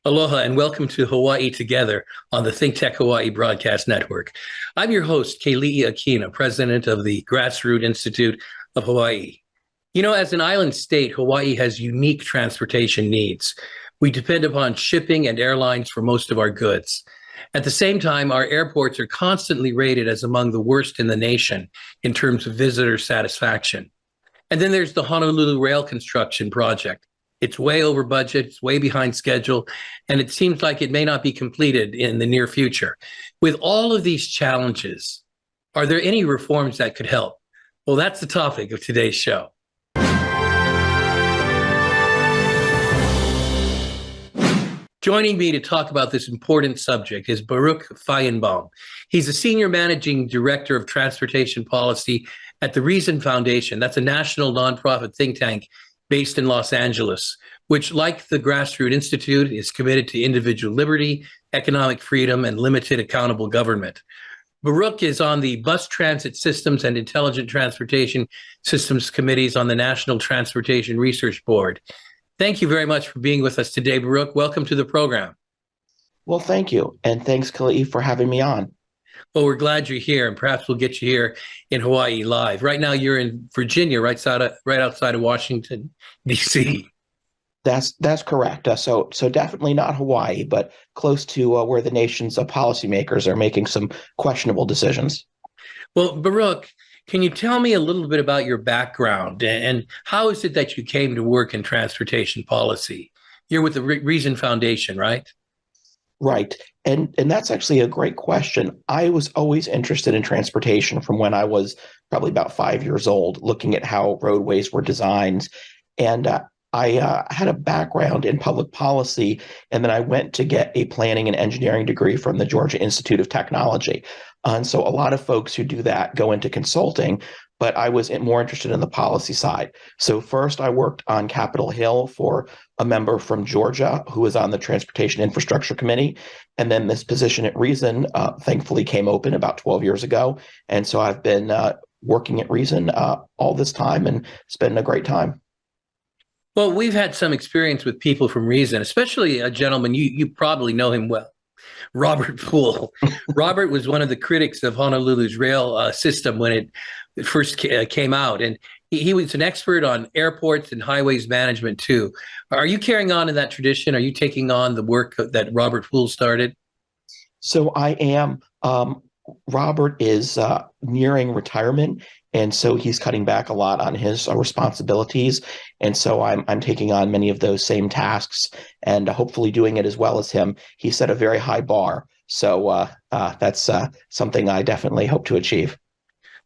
Aloha and welcome to Hawaii Together on the ThinkTech Hawaii broadcast network. I'm your host, Keli'i Akina, president of the Grassroots Institute of Hawaii. You know, as an island state, Hawaii has unique transportation needs. We depend upon shipping and airlines for most of our goods. At the same time, our airports are constantly rated as among the worst in the nation in terms of visitor satisfaction. And then there's the Honolulu rail construction project. It's way over budget, it's way behind schedule, and it seems like it may not be completed in the near future. With all of these challenges, are there any reforms that could help? Well, that's the topic of today's show. Joining me to talk about this important subject is Baruch Feigenbaum. He's a senior managing director of transportation policy at the Reason Foundation. That's a national nonprofit think tank based in Los Angeles, which, like the Grassroots Institute, is committed to individual liberty, economic freedom, and limited accountable government. Baruch is on the Bus Transit Systems and Intelligent Transportation Systems Committees on the National Transportation Research Board. Thank you very much for being with us today, Baruch. Welcome to the program. Well, thank you. And thanks, Keli'i, for having me on. Well, we're glad you're here, and perhaps we'll get you here in Hawaii live. Right now, you're in Virginia, right outside of Washington, D.C. That's correct. So definitely not Hawaii, but close to where the nation's policymakers are making some questionable decisions. Well, Baruch, can you tell me a little bit about your background and how is it that you came to work in transportation policy? You're with the Reason Foundation, right? Right. And that's actually a great question. I was always interested in transportation from when I was probably about 5 years old, looking at how roadways were designed. And I had a background in public policy, and then I went to get a planning and engineering degree from the Georgia Institute of Technology. And so a lot of folks who do that go into consulting, but I was more interested in the policy side. So first I worked on Capitol Hill for a member from Georgia who was on the Transportation Infrastructure Committee. And then this position at Reason thankfully came open about 12 years ago. And so I've been working at Reason all this time, and it's been a great time. Well, we've had some experience with people from Reason, especially a gentleman, you probably know him well, Robert Poole. Robert was one of the critics of Honolulu's rail system when it first came out, and he was an expert on airports and highways management too. Are you carrying on in that tradition? Are you taking on the work that Robert Poole started? So I am. Robert is nearing retirement, and so he's cutting back a lot on his responsibilities. And so I'm taking on many of those same tasks and hopefully doing it as well as him. He set a very high bar. So that's something I definitely hope to achieve.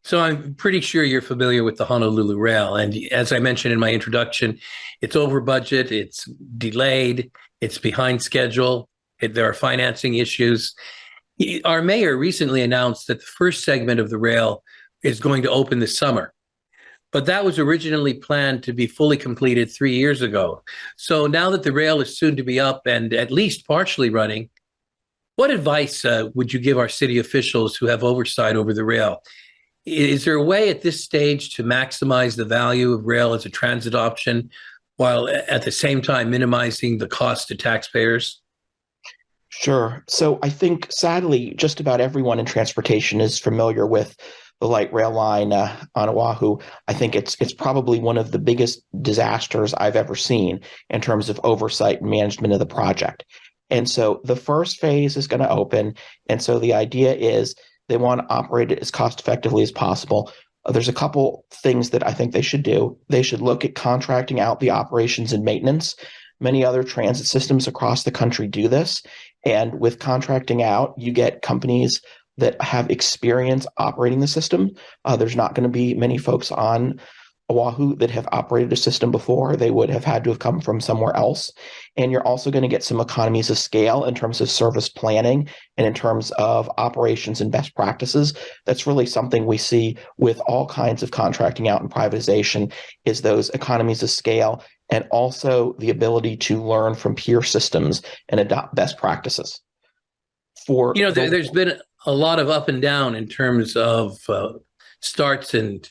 So I'm pretty sure you're familiar with the Honolulu Rail. And as I mentioned in my introduction, it's over budget, it's delayed, it's behind schedule, there are financing issues. Our mayor recently announced that the first segment of the rail is going to open this summer, but that was originally planned to be fully completed 3 years ago. So now that the rail is soon to be up and at least partially running, what advice would you give our city officials who have oversight over the rail? Is there a way at this stage to maximize the value of rail as a transit option while at the same time minimizing the cost to taxpayers? Sure. So I think, sadly, just about everyone in transportation is familiar with the light rail line on Oahu. I think it's probably one of the biggest disasters I've ever seen in terms of oversight and management of the project. And so the first phase is going to open. And so the idea is they want to operate it as cost effectively as possible. There's a couple things that I think they should do. They should look at contracting out the operations and maintenance. Many other transit systems across the country do this. And with contracting out, you get companies that have experience operating the system. There's not going to be many folks on Oahu that have operated a system before. They would have had to have come from somewhere else. And you're also going to get some economies of scale in terms of service planning and in terms of operations and best practices. That's really something we see with all kinds of contracting out and privatization, is those economies of scale and also the ability to learn from peer systems and adopt best practices. There's been a lot of up and down in terms of starts and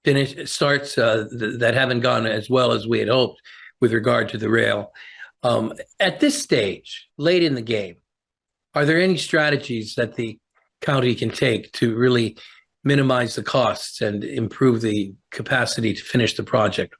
finish starts that haven't gone as well as we had hoped with regard to the rail. At this stage, late in the game, are there any strategies that the county can take to really minimize the costs and improve the capacity to finish the project?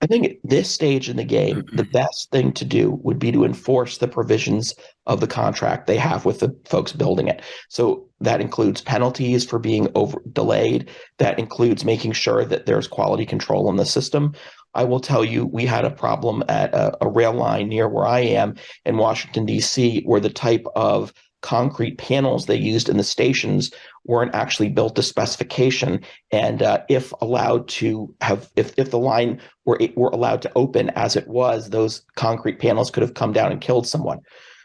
I think at this stage in the game, the best thing to do would be to enforce the provisions of the contract they have with the folks building it. So that includes penalties for being over delayed. That includes making sure that there's quality control in the system. I will tell you, we had a problem at a rail line near where I am in Washington, D.C., where the type of concrete panels they used in the stations weren't actually built to specification. And if allowed to have, if the line were allowed to open as it was, those concrete panels could have come down and killed someone.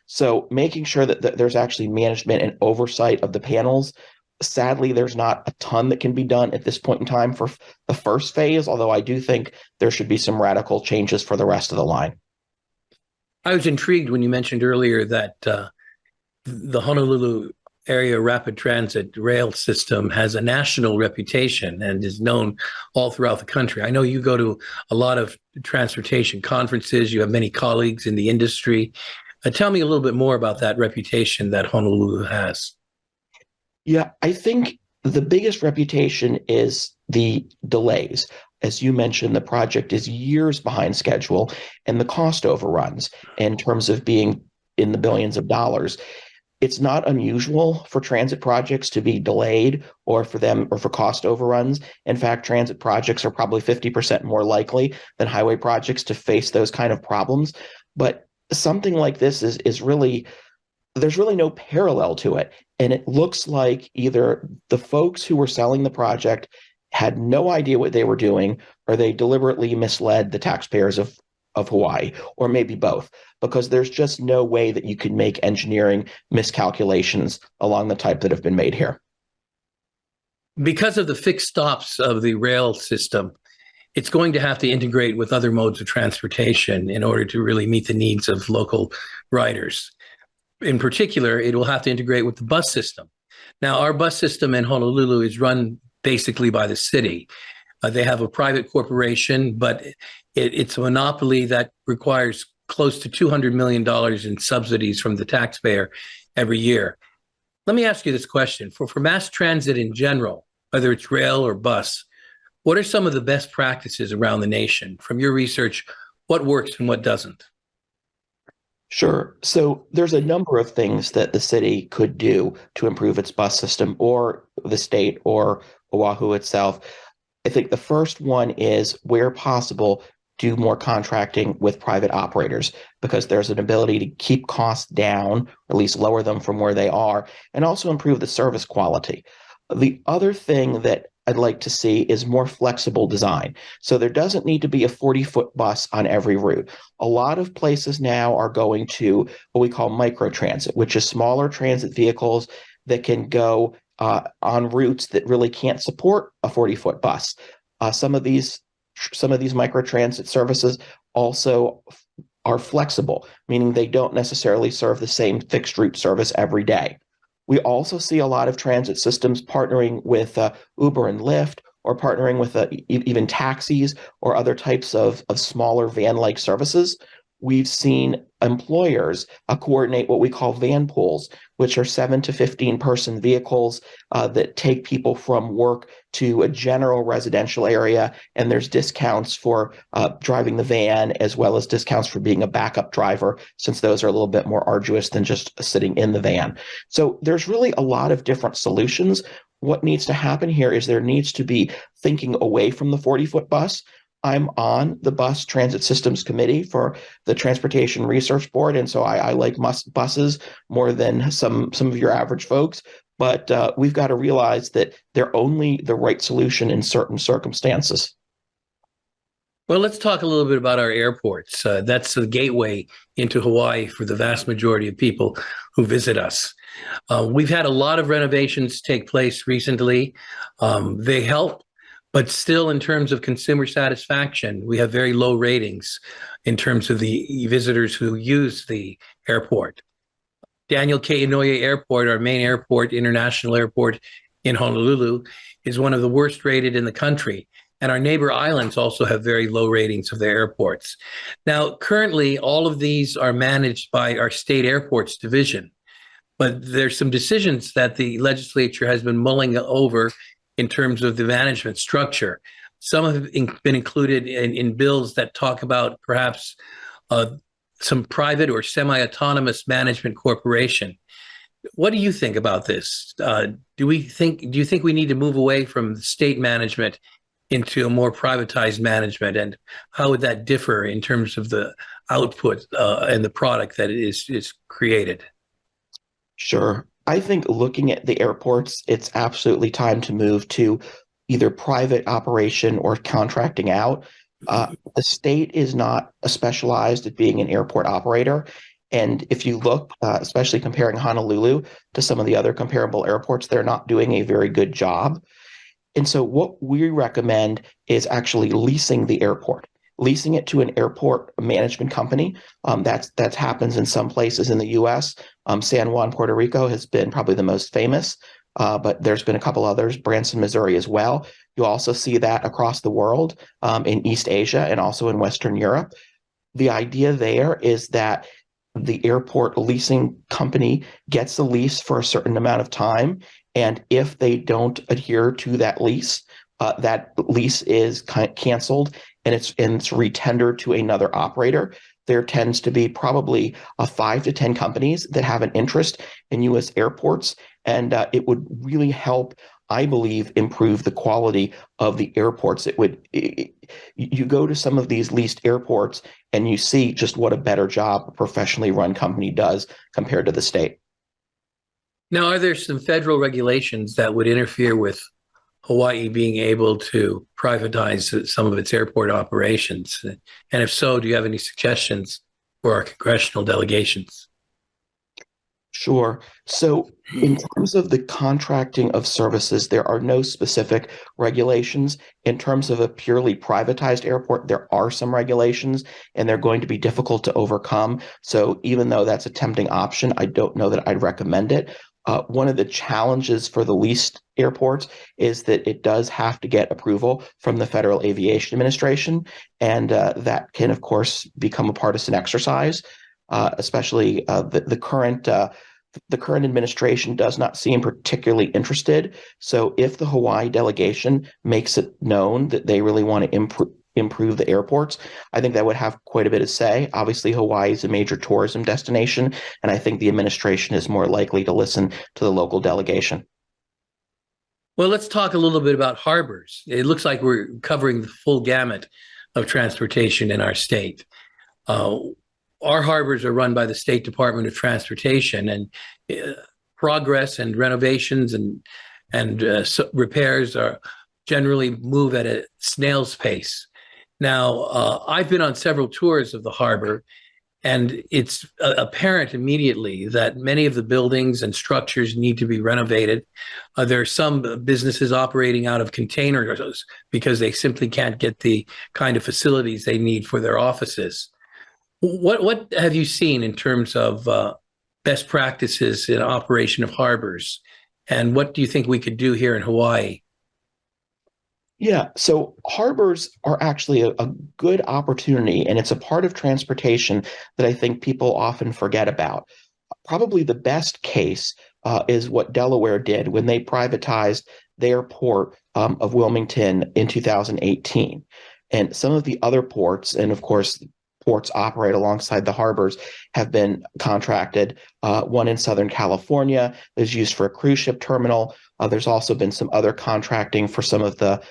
So making sure that there's actually management and oversight of the panels. Sadly, there's not a ton that can be done at this point in time for the first phase, although I do think there should be some radical changes for the rest of the line. I was intrigued when you mentioned earlier that the Honolulu area rapid transit rail system has a national reputation and is known all throughout the country. I know you go to a lot of transportation conferences. You have many colleagues in the industry. Tell me a little bit more about that reputation that Honolulu has. Yeah, I think the biggest reputation is the delays. As you mentioned, the project is years behind schedule and the cost overruns in terms of being in the billions of dollars. It's not unusual for transit projects to be delayed or for cost overruns. In fact, transit projects are probably 50% more likely than highway projects to face those kind of problems. But something like this is really, there's really no parallel to it. And it looks like either the folks who were selling the project had no idea what they were doing, or they deliberately misled the taxpayers of Hawaii, or maybe both, because there's just no way that you can make engineering miscalculations along the type that have been made here. Because of the fixed stops of the rail system, it's going to have to integrate with other modes of transportation in order to really meet the needs of local riders. In particular, it will have to integrate with the bus system. Now, our bus system in Honolulu is run basically by the city. They have a private corporation, but it's a monopoly that requires close to $200 million in subsidies from the taxpayer every year. Let me ask you this question. For mass transit in general, whether it's rail or bus, what are some of the best practices around the nation? From your research, what works and what doesn't? Sure. So there's a number of things that the city could do to improve its bus system, or the state, or Oahu itself. I think the first one is, where possible, do more contracting with private operators, because there's an ability to keep costs down, or at least lower them from where they are, and also improve the service quality. The other thing that I'd like to see is more flexible design. So there doesn't need to be a 40-foot bus on every route. A lot of places now are going to what we call microtransit, which is smaller transit vehicles that can go on routes that really can't support a 40-foot bus. Some of these microtransit services also are flexible, meaning they don't necessarily serve the same fixed route service every day. We also see a lot of transit systems partnering with Uber and Lyft, or partnering with even taxis or other types of smaller van-like services. We've seen employers coordinate what we call van pools, which are 7 to 15 person vehicles that take people from work to a general residential area, and there's discounts for driving the van, as well as discounts for being a backup driver, since those are a little bit more arduous than just sitting in the van. So there's really a lot of different solutions. What needs to happen here is there needs to be thinking away from the 40-foot bus. I'm on the Bus Transit Systems Committee for the Transportation Research Board, and so I like buses more than some of your average folks. But we've got to realize that they're only the right solution in certain circumstances. Well, let's talk a little bit about our airports. That's the gateway into Hawaii for the vast majority of people who visit us. We've had a lot of renovations take place recently. They help, but still, in terms of consumer satisfaction, we have very low ratings in terms of the visitors who use the airport. Daniel K. Inouye Airport, our main airport, international airport in Honolulu, is one of the worst rated in the country. And our neighbor islands also have very low ratings of their airports. Now, currently, all of these are managed by our state airports division. But there's some decisions that the legislature has been mulling over in terms of the management structure. Some have been included in bills that talk about perhaps some private or semi-autonomous management corporation. What do you think about this? Do you think we need to move away from state management into a more privatized management, and how would that differ in terms of the output and the product that is created? Sure. I think looking at the airports, it's absolutely time to move to either private operation or contracting out. The state is not specialized at being an airport operator. And if you look, especially comparing Honolulu to some of the other comparable airports, they're not doing a very good job. And so what we recommend is actually leasing the airport, leasing it to an airport management company. That happens in some places in the U.S. San Juan, Puerto Rico has been probably the most famous, but there's been a couple others, Branson, Missouri as well. You also see that across the world, in East Asia and also in Western Europe. The idea there is that the airport leasing company gets a lease for a certain amount of time. And if they don't adhere to that lease is canceled and it's retendered to another operator. There tends to be probably 5 to 10 companies that have an interest in U.S. airports, and it would really help, I believe, improve the quality of the airports. You go to some of these leased airports and you see just what a better job a professionally run company does compared to the state. Now, are there some federal regulations that would interfere with Hawaii being able to privatize some of its airport operations? And if so, do you have any suggestions for our congressional delegations? Sure. So in terms of the contracting of services, there are no specific regulations. In terms of a purely privatized airport, there are some regulations, and they're going to be difficult to overcome. So even though that's a tempting option, I don't know that I'd recommend it. One of the challenges for the leased airports is that it does have to get approval from the Federal Aviation Administration, and that can, of course, become a partisan exercise. Especially the current administration does not seem particularly interested. So if the Hawaii delegation makes it known that they really want to improve the airports, I think that would have quite a bit of say. Obviously, Hawaii is a major tourism destination, and I think the administration is more likely to listen to the local delegation. Well, let's talk a little bit about harbors. It looks like we're covering the full gamut of transportation in our state. Our harbors are run by the State Department of Transportation, and progress and renovations and repairs are generally move at a snail's pace. Now, I've been on several tours of the harbor, and it's apparent immediately that many of the buildings and structures need to be renovated. There are some businesses operating out of containers because they simply can't get the kind of facilities they need for their offices. What have you seen in terms of best practices in operation of harbors? And what do you think we could do here in Hawaii? Yeah, so harbors are actually a good opportunity, and it's a part of transportation that I think people often forget about. Probably the best case is what Delaware did when they privatized their port of Wilmington in 2018. And some of the other ports, and of course, ports operate alongside the harbors, have been contracted. One in Southern California is used for a cruise ship terminal. There's also been some other contracting for some of the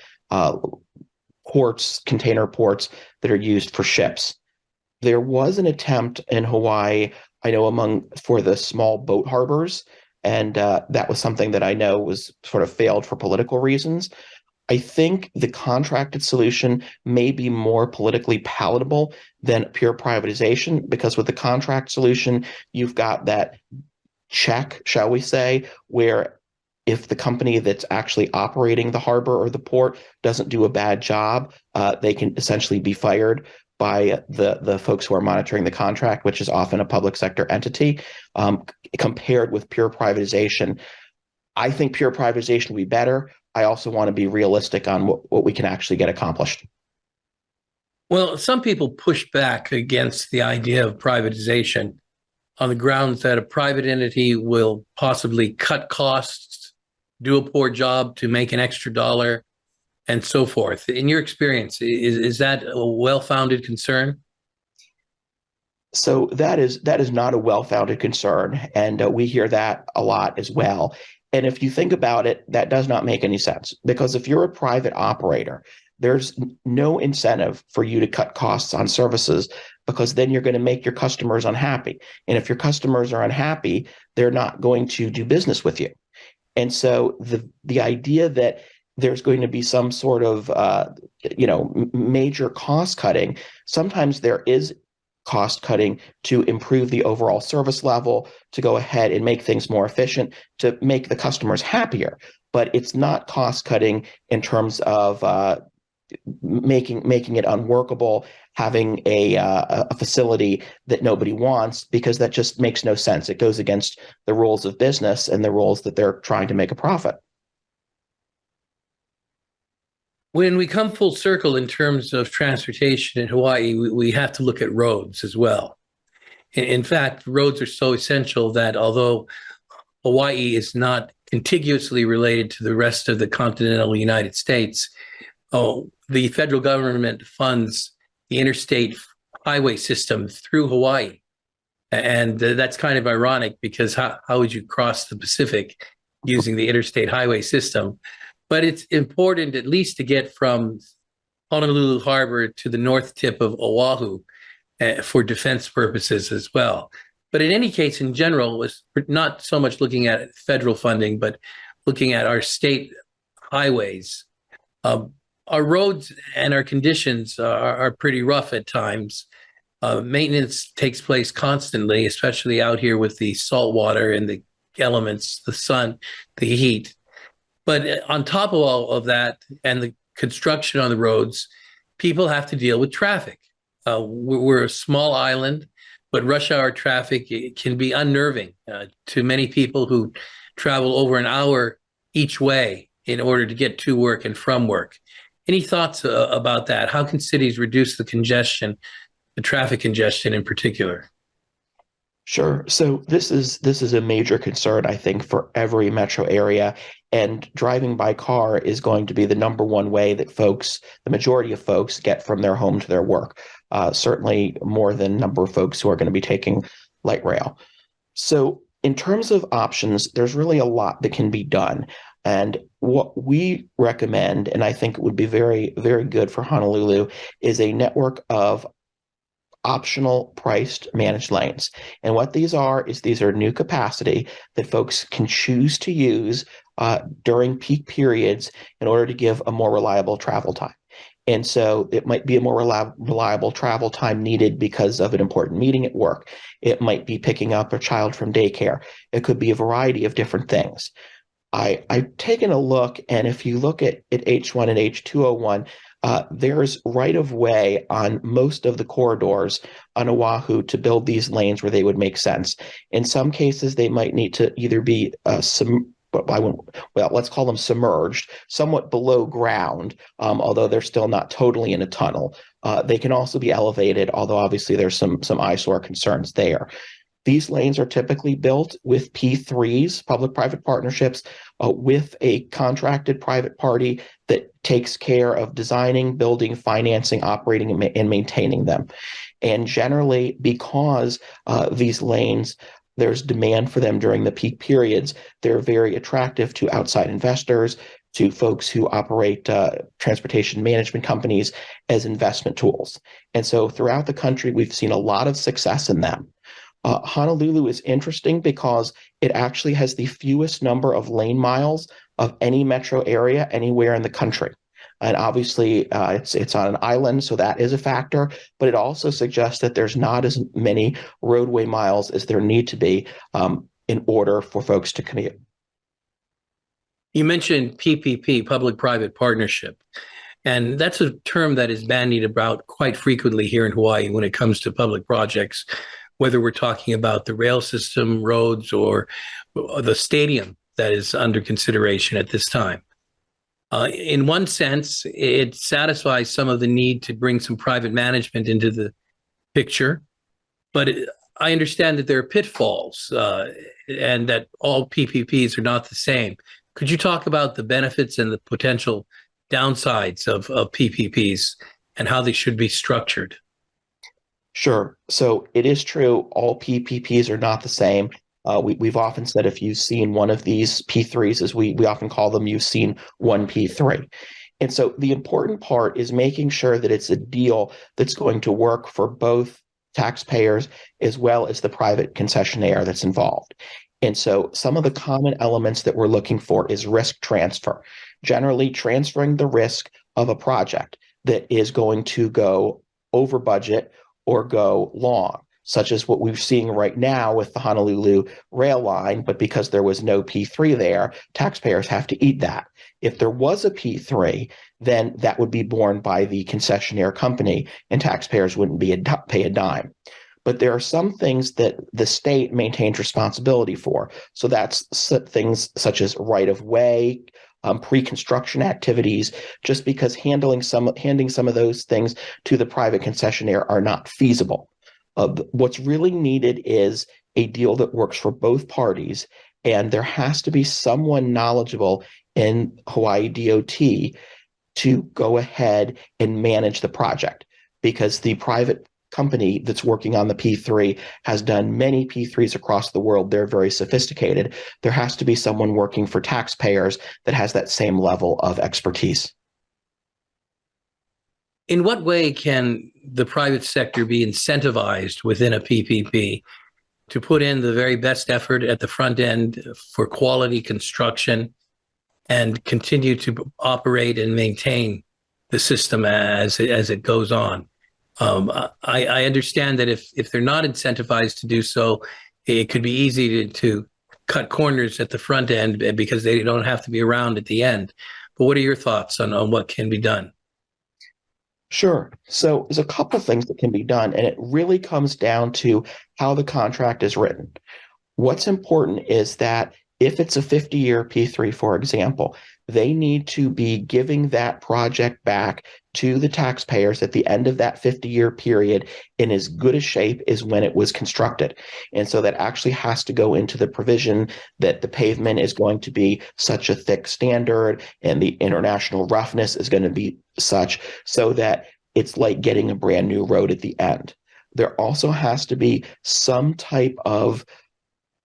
ports, container ports that are used for ships. There was an attempt in Hawaii, I know, for the small boat harbors, and that was something that I know was sort of failed for political reasons. I think the contracted solution may be more politically palatable than pure privatization, because with the contract solution, you've got that check, shall we say, where if the company that's actually operating the harbor or the port doesn't do a bad job, they can essentially be fired by the folks who are monitoring the contract, which is often a public sector entity. Compared with pure privatization, I think pure privatization would be better. I also want to be realistic on what we can actually get accomplished. Well, some people push back against the idea of privatization on the grounds that a private entity will possibly cut costs, do a poor job to make an extra dollar, and so forth. In your experience, is that a well-founded concern? So that is not a well-founded concern, and we hear that a lot as well. And if you think about it, that does not make any sense, because if you're a private operator, there's no incentive for you to cut costs on services, because then you're going to make your customers unhappy. And if your customers are unhappy, they're not going to do business with you. And so the idea that there's going to be some sort of major cost cutting, sometimes there is cost cutting to improve the overall service level, to go ahead and make things more efficient, to make the customers happier. But it's not cost cutting in terms of making it unworkable, having a facility that nobody wants, because that just makes no sense. It goes against the rules of business and the rules that they're trying to make a profit. When we come full circle in terms of transportation in Hawaii, we have to look at roads as well. In fact, roads are so essential that although Hawaii is not contiguously related to the rest of the continental United States, the federal government funds the interstate highway system through Hawaii. And that's kind of ironic, because how would you cross the Pacific using the interstate highway system? But it's important at least to get from Honolulu Harbor to the north tip of Oahu for defense purposes as well. But in any case, in general, was not so much looking at federal funding, but looking at our state highways. Our roads and our conditions are pretty rough at times. Maintenance takes place constantly, especially out here with the salt water and the elements, the sun, the heat. But on top of all of that and the construction on the roads, people have to deal with traffic. We're a small island, but rush hour traffic can be unnerving to many people who travel over an hour each way in order to get to work and from work. Any thoughts about that? How can cities reduce the congestion, the traffic congestion in particular? Sure. So this is a major concern, I think, for every metro area. And driving by car is going to be the number one way that the majority of folks, get from their home to their work. Certainly more than number of folks who are going to be taking light rail. So in terms of options, there's really a lot that can be done. And what we recommend, and I think it would be very, very good for Honolulu, is a network of optional priced managed lanes. And what these are is these are new capacity that folks can choose to use during peak periods in order to give a more reliable travel time. And so it might be a more reliable travel time needed because of an important meeting at work. It might be picking up a child from daycare. It could be a variety of different things. I've taken a look, and if you look at H1 and H201, there's right of way on most of the corridors on Oahu to build these lanes where they would make sense. In some cases, they might need to either be let's call them submerged, somewhat below ground, although they're still not totally in a tunnel. They can also be elevated, although obviously there's some eyesore concerns there. These lanes are typically built with P3s, public-private partnerships, with a contracted private party that takes care of designing, building, financing, operating, and maintaining them. And generally, because these lanes, there's demand for them during the peak periods, they're very attractive to outside investors, to folks who operate transportation management companies as investment tools. And so throughout the country, we've seen a lot of success in them. Honolulu is interesting because it actually has the fewest number of lane miles of any metro area anywhere in the country. And obviously, it's on an island, so that is a factor. But it also suggests that there's not as many roadway miles as there need to be in order for folks to commute. You mentioned PPP, public-private partnership. And that's a term that is bandied about quite frequently here in Hawaii when it comes to public projects, whether we're talking about the rail system, roads, or the stadium that is under consideration at this time. In one sense, it satisfies some of the need to bring some private management into the picture, but I understand that there are pitfalls and that all PPPs are not the same. Could you talk about the benefits and the potential downsides of PPPs and how they should be structured? Sure. So it is true, all PPPs are not the same. We've often said if you've seen one of these P3s, as we often call them, you've seen one P3. And so the important part is making sure that it's a deal that's going to work for both taxpayers as well as the private concessionaire that's involved. And so some of the common elements that we're looking for is risk transfer, generally transferring the risk of a project that is going to go over budget or go long, such as what we're seeing right now with the Honolulu rail line. But because there was no P3 there, taxpayers have to eat that. If there was a P3, then that would be borne by the concessionaire company and taxpayers wouldn't pay a dime. But there are some things that the state maintains responsibility for. So that's things such as right of way, pre-construction activities, just because handing some of those things to the private concessionaire are not feasible. What's really needed is a deal that works for both parties, and there has to be someone knowledgeable in Hawaii DOT to go ahead and manage the project, because the private company that's working on the P3 has done many P3s across the world. They're very sophisticated. There has to be someone working for taxpayers that has that same level of expertise. In what way can the private sector be incentivized within a PPP to put in the very best effort at the front end for quality construction and continue to operate and maintain the system as it goes on? I understand that if they're not incentivized to do so, it could be easy to cut corners at the front end because they don't have to be around at the end. But what are your thoughts on what can be done? Sure. So there's a couple things that can be done, and it really comes down to how the contract is written. What's important is that if it's a 50-year P3, for example, they need to be giving that project back to the taxpayers at the end of that 50-year period in as good a shape as when it was constructed. And so that actually has to go into the provision that the pavement is going to be such a thick standard and the international roughness is going to be such, so that it's like getting a brand new road at the end. There also has to be some type of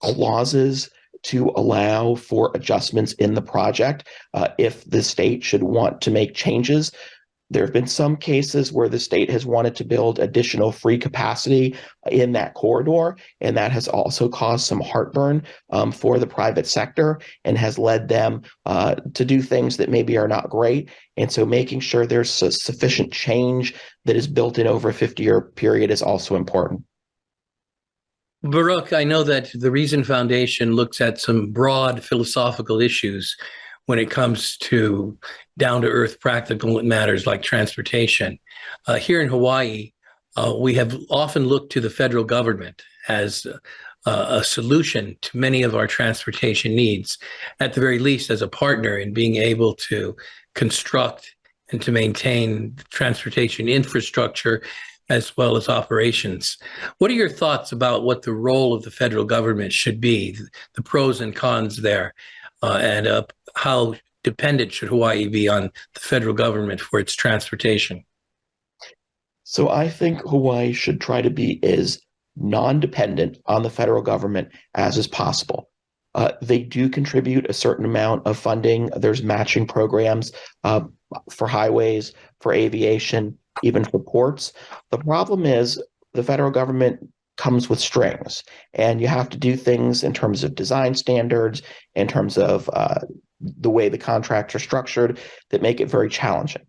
clauses to allow for adjustments in the project if the state should want to make changes. There have been some cases where the state has wanted to build additional free capacity in that corridor, and that has also caused some heartburn for the private sector and has led them to do things that maybe are not great. And so making sure there's sufficient change that is built in over a 50-year period is also important. Baruch, I know that the Reason Foundation looks at some broad philosophical issues when it comes to down-to-earth practical matters like transportation. Here in Hawaii, we have often looked to the federal government as a solution to many of our transportation needs, at the very least as a partner in being able to construct and to maintain transportation infrastructure as well as operations. What are your thoughts about what the role of the federal government should be, the pros and cons there, and how dependent should Hawaii be on the federal government for its transportation? So I think Hawaii should try to be as non-dependent on the federal government as is possible. They do contribute a certain amount of funding. There's matching programs for highways, for aviation, even for ports. The problem is the federal government comes with strings, and you have to do things in terms of design standards, in terms of the way the contracts are structured, that make it very challenging.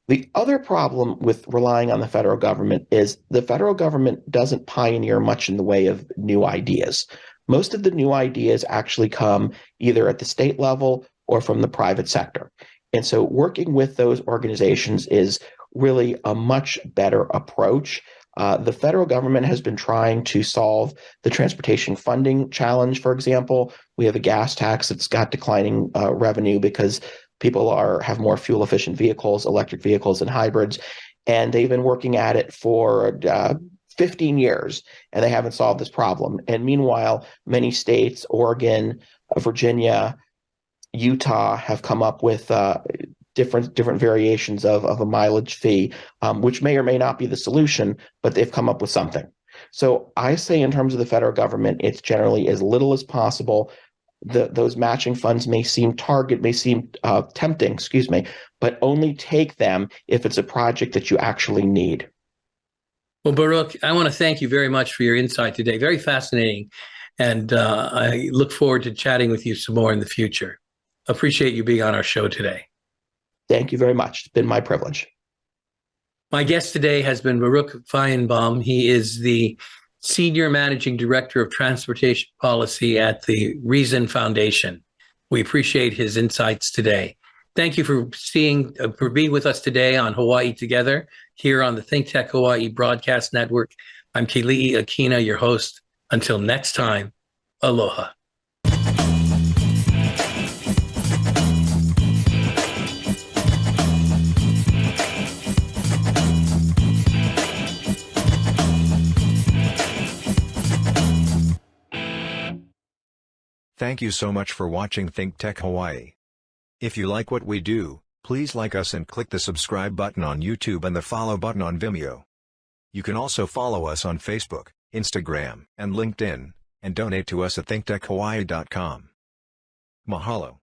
The other problem with relying on the federal government is the federal government doesn't pioneer much in the way of new ideas. Most of the new ideas actually come either at the state level or from the private sector. And so working with those organizations is really a much better approach. The federal government has been trying to solve the transportation funding challenge. For example, we have a gas tax that's got declining revenue because People have more fuel efficient vehicles, electric vehicles and hybrids, and they've been working at it for 15 years, and they haven't solved this problem. And meanwhile, many states, Oregon, Virginia, Utah, have come up with different variations of a mileage fee, which may or may not be the solution, but they've come up with something. So I say, in terms of the federal government, it's generally as little as possible. Those matching funds may seem tempting, but only take them if it's a project that you actually need. Well, Baruch, I want to thank you very much for your insight today. Very fascinating. And I look forward to chatting with you some more in the future. Appreciate you being on our show today. Thank you very much. It's been my privilege. My guest today has been Baruch Feigenbaum. He is the Senior Managing Director of Transportation Policy at the Reason Foundation. We appreciate his insights today. Thank you for being with us today on Hawaii Together here on the ThinkTech Hawaii Broadcast Network. I'm Keli'i Akina, your host. Until next time, aloha. Thank you so much for watching ThinkTech Hawaii. If you like what we do, please like us and click the subscribe button on YouTube and the follow button on Vimeo. You can also follow us on Facebook, Instagram, and LinkedIn, and donate to us at thinktechhawaii.com. Mahalo.